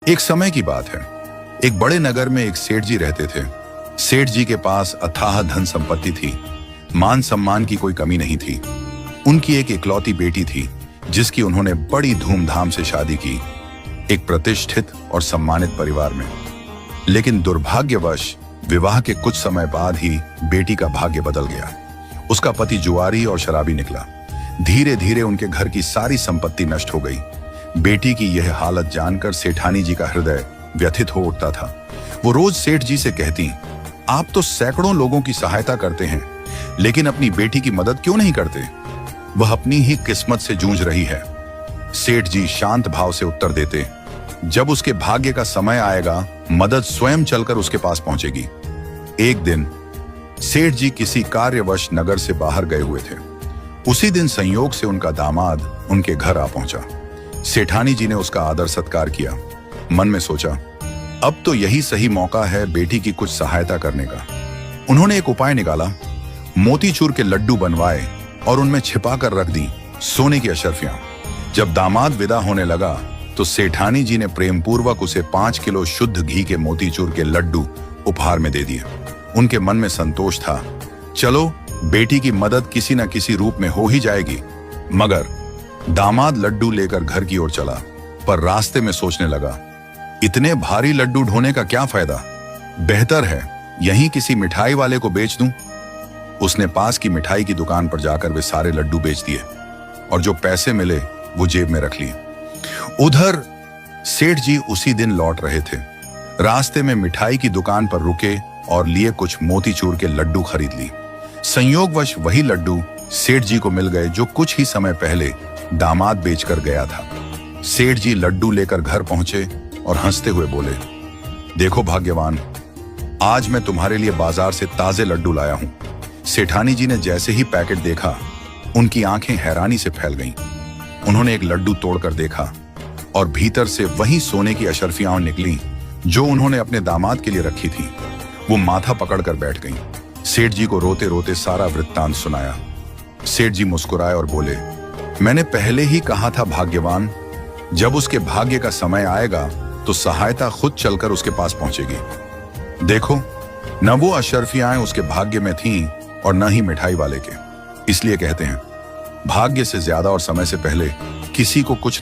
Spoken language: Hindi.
एक समय की बात है। एक बड़े नगर में एक सेठ जी रहते थे। सेठ जी के पास अथाह धन संपत्ति थी। मान सम्मान की कोई कमी नहीं थी। उनकी एक इकलौती बेटी थी जिसकी उन्होंने बड़ी धूमधाम से शादी की, एक प्रतिष्ठित और सम्मानित परिवार में। लेकिन दुर्भाग्यवश विवाह के कुछ समय बाद ही बेटी का भाग्य बदल गया। उसका पति जुआरी और शराबी निकला। धीरे धीरे उनके घर की सारी संपत्ति नष्ट हो गई। बेटी की यह हालत जानकर सेठानी जी का हृदय व्यथित हो उठता था। वो रोज सेठ जी से कहती, आप तो सैकड़ों लोगों की सहायता करते हैं, लेकिन अपनी बेटी की मदद क्यों नहीं करते? वह अपनी ही किस्मत से जूझ रही है। सेठ जी शांत भाव से उत्तर देते, जब उसके भाग्य का समय आएगा, मदद स्वयं चलकर उसके पास पहुंचेगी। एक दिन सेठ जी किसी कार्यवश नगर से बाहर गए हुए थे। उसी दिन संयोग से उनका दामाद उनके घर आ पहुंचा। सेठानी जी ने उसका आदर सत्कार किया। मन में सोचा, अब तो यही सही मौका है बेटी की कुछ सहायता करने का। उन्होंने एक उपाय निकाला। मोतीचूर के लड्डू बनवाए और उनमें छिपा कर रख दी सोने की अशर्फियां। जब दामाद विदा होने लगा तो सेठानी जी ने प्रेमपूर्वक उसे 5 किलो शुद्ध घी के मोतीचूर के लड्डू उपहार में दे दिए। उनके मन में संतोष था, चलो बेटी की मदद किसी न किसी रूप में हो ही जाएगी। मगर दामाद लड्डू लेकर घर की ओर चला, पर रास्ते में सोचने लगा, इतने भारी लड्डू ढोने का क्या फायदा? बेहतर है यहीं किसी मिठाई वाले को बेच दूं। उसने पास की मिठाई की दुकान पर जाकर वे सारे लड्डू बेच दिए और जो पैसे मिले वो जेब में रख लिए। उधर सेठ जी उसी दिन लौट रहे थे। रास्ते में मिठाई की दुकान पर रुके और लिए कुछ मोतीचूर के लड्डू खरीद ली। संयोगवश वही लड्डू सेठ जी को मिल गए जो कुछ ही समय पहले दामाद बेचकर गया था। सेठ जी लड्डू लेकर घर पहुंचे और हंसते हुए बोले, देखो भाग्यवान, आज मैं तुम्हारे लिए बाजार से ताजे लड्डू लाया हूं। सेठानी जी ने जैसे ही पैकेट देखा, उनकी आंखें हैरानी से फैल गईं। उन्होंने एक लड्डू तोड़कर देखा और भीतर से वही सोने की अशर्फियां निकली जो उन्होंने अपने दामाद के लिए रखी थी। वो माथा पकड़कर बैठ गईं। सेठ जी को रोते रोते सारा वृत्तांत सुनाया। सेठ जी मुस्कुराए और बोले, मैंने पहले ही कहा था भाग्यवान, जब उसके भाग्य का समय आएगा तो सहायता खुद चलकर उसके पास पहुंचेगी। देखो, न वो अशर्फियां उसके भाग्य में थीं और न ही मिठाई वाले के। इसलिए कहते हैं, भाग्य से ज्यादा और समय से पहले किसी को कुछ